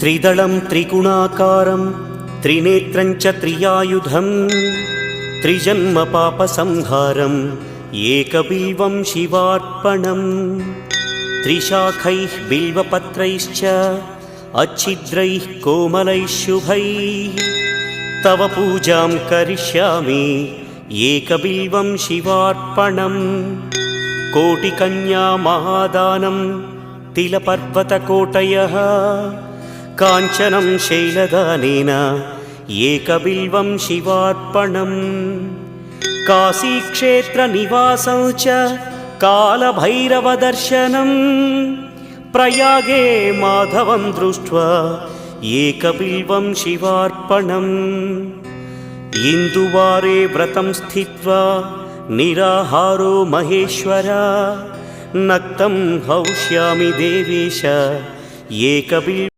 त्रिदलं त्रिगुणाकारं त्रिनेत्रं च त्रियायुधं त्रिजन्म पापसंहारम् एकबिल्वं शिवार्पणम् त्रिशाखैः बिल्वपत्रैश्च अच्छिद्रैः कोमलैः शुभैः तव पूजां करिष्यामि एकबिल्वं शिवार्पणम् कोटिकन्या महादानं तिलपर्वतकोटयः काञ्चनं शैलदानेन एकबिल्वं शिवार्पणम् काशीक्षेत्रनिवासं च कालभैरवदर्शनं प्रयागे माधवं दृष्ट्वा एकबिल्वं शिवार्पणम् इन्दुवारे व्रतं स्थित्वा निराहारो महेश्वर नक्तं हौष्यामि देवेश एकबिल्वम्